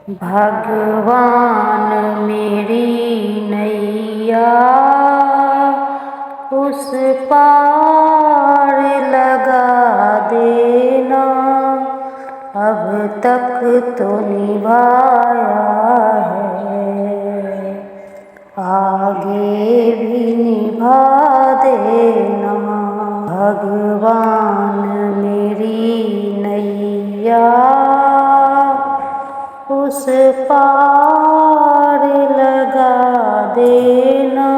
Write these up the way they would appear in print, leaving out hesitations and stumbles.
भगवान मेरी नैया उस पार लगा देना। अब तक तो निभाया है, आगे भी निभा देना। भगवान मेरी नैया उस पार लगा देना।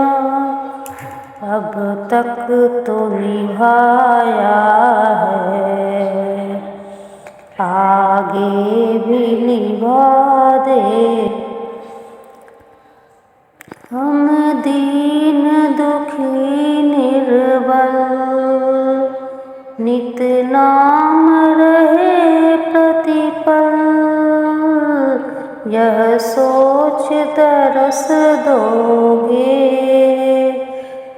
अब तक तो निभाया है, आगे भी निभा दे। हम दीन दुखी निर्बल नित नाम रहे प्रतिपल। यह सोच तरस दोगे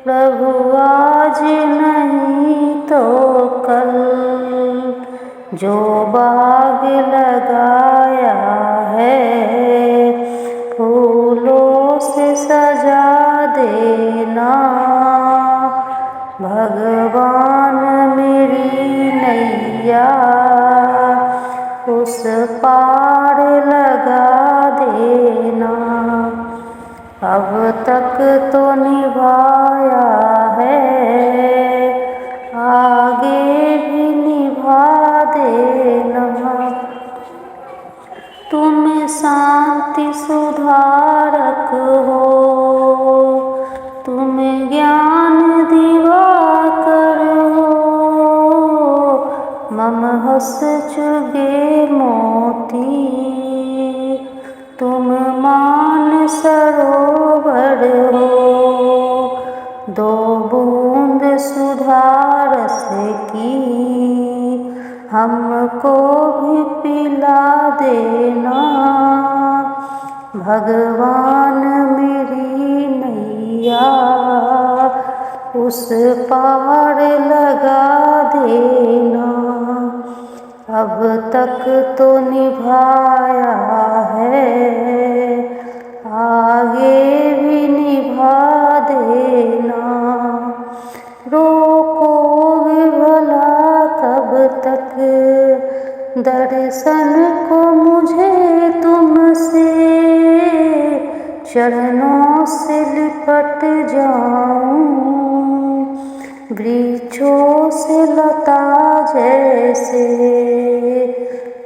प्रभु आज नहीं तो कल। जो बाग लगाया है फूलों से सजा देना। भगवान मेरी नैया उस पार लगा देना। अब तक तो निभाया है, आगे भी निभा देना। तुम शांति सुधारक हो, तुम ज्ञान दिवाकर हो। मम हस चुगे मोती तुम मान सरोवर हो। दो बूंद सुधारस की हमको भी पिला देना। भगवान मेरी नैया उस पार लगा देना। अब तक तो निभाया है, आगे भी निभा देना। रोकोगे भला कब तक दर्शन को मुझे तुमसे। चरणों से लिपट जाऊं वृक्षों से लता जैसे।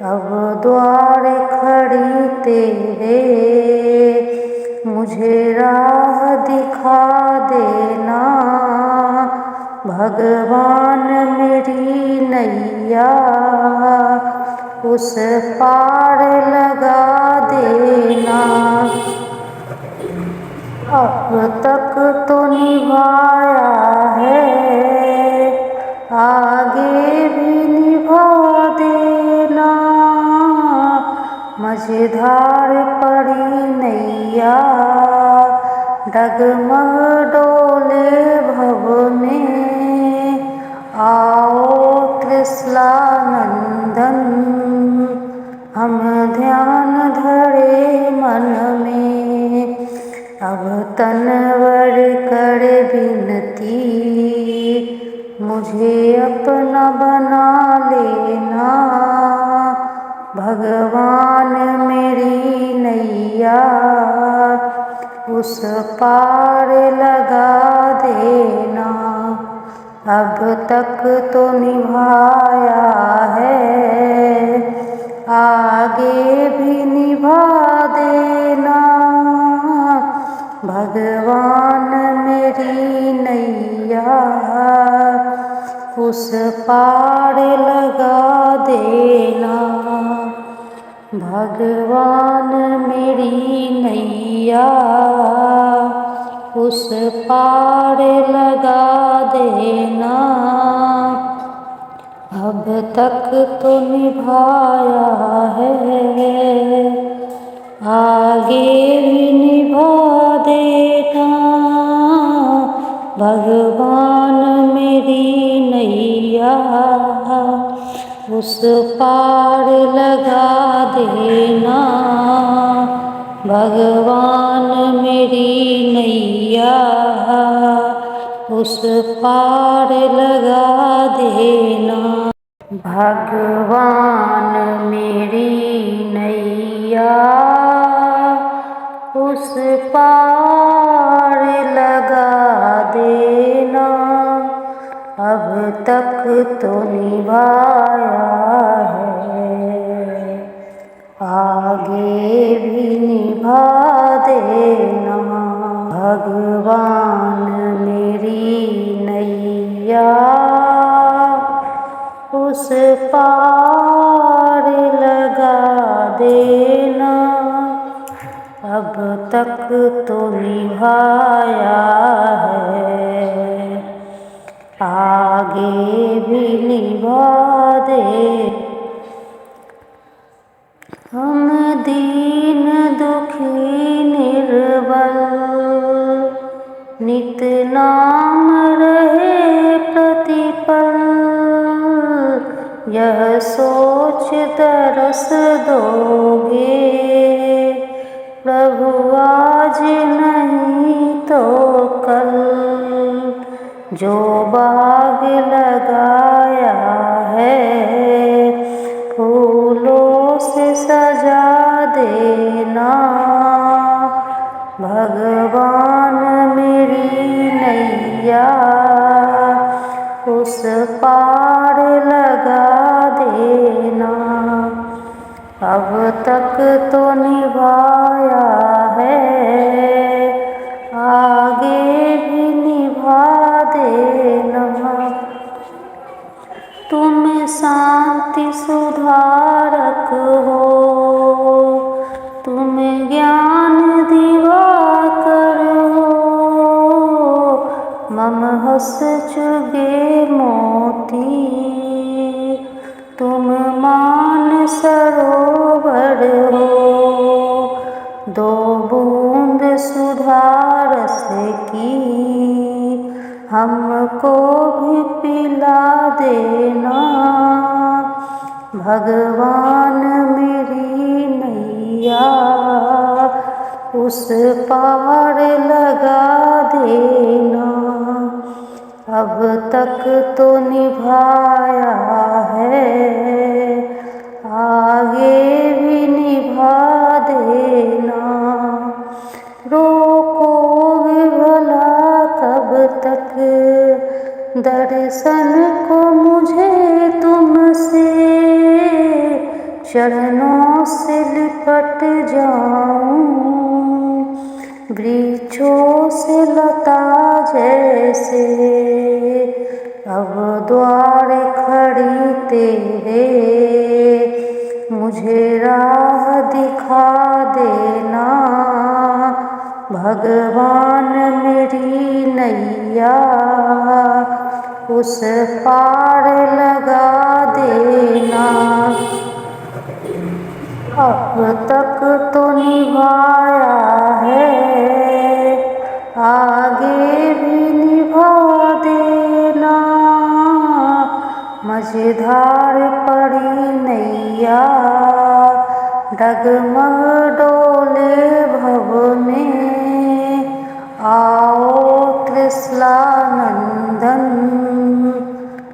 अब द्वार खड़ी तेरे मुझे राह दिखा देना। भगवान मेरी नैया उस पार लगा देना। अब तक तो निभाया है, आगे भी निभा देना। मझधार पड़ी नैया डगमग डोले भव में। आओ त्रिशलानंदन हम ध्यान धरे मन में। अब तनवर कर विनती मुझे अपना बना लेना। भगवान मेरी नैया उस पार लगा देना। अब तक तो निभाया है, आगे भी निभा देना। भगवान मेरी नैया उस पार लगा देना। भगवान मेरी नैया उस पार लगा देना। अब तक तो निभाया है, आगे भी निभा देना। भगवान मेरी नैया उस पार लगा देना। भगवान मेरी नैया उस पार लगा देना। भगवान मेरी नैया उस पार लगा देना। अब तक तो निभाया है, आगे भी निभा देना। भगवान मेरी नैया उस पार लगा देना। अब तक तो निभाया है, आगे भी निभा दे। हम दीन दुखी निर्बल नित नाम रहे प्रतिपल। यह सोच तरस दोगे प्रभु आज नहीं तो कल। जो बाग लगाया है फूलों से सजा देना। भगवान मेरी नैया उस पार लगा देना। अब तक तो निभाया है, आगे भी निभा देना। तुम शांति सुधारक हो, तुम ज्ञान दिवाकर हो। मम हस चुगे मोती तुम मान सरोवर हो। दो बूंद सुधारस की हमको भी पिला देना। भगवान मेरी नैया उस पार लगा देना। अब तक तो निभाया है, आगे भी निभा देना। रोकोगे भला कब तक दर्शन को मुझे तुमसे। चरणों से लिपट जाऊं वृक्षों से लता जैसे। अब द्वार खड़ी तेरे मुझे राह दिखा देना। भगवान मेरी नैया उस पार लगा देना। अब तक तो निभाया है, आगे भी निभा देना। मझधार पड़ी नैया डगमग डोले भव में। आओ त्रिशलानंदन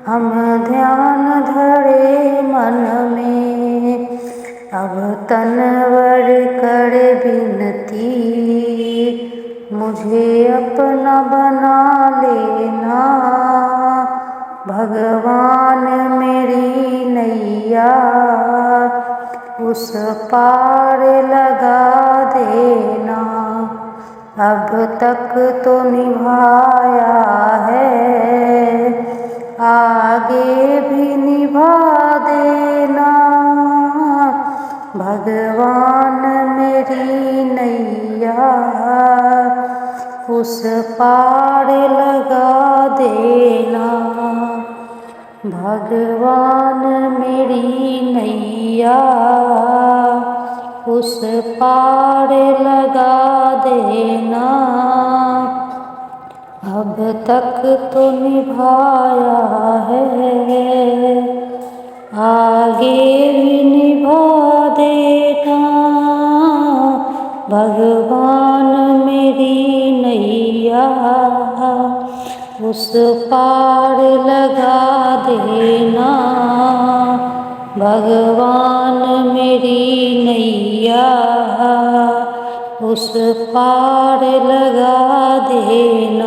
हम ध्यान धरे मन में। अब तनवर कर विनती मुझे अपना बना लेना। भगवान मेरी नैया उस पार लगा देना। अब तक तो निभाया है, आगे भी निभा देना। भगवान मेरी नैया उस पार लगा देना। भगवान मेरी नैया उस पार लगा देना। अब तक तो निभाया है, आगे भी निभा देना। भगवान मेरी नैया उस पार लगा देना। भगवान मेरी नैया उस पार लगा देना।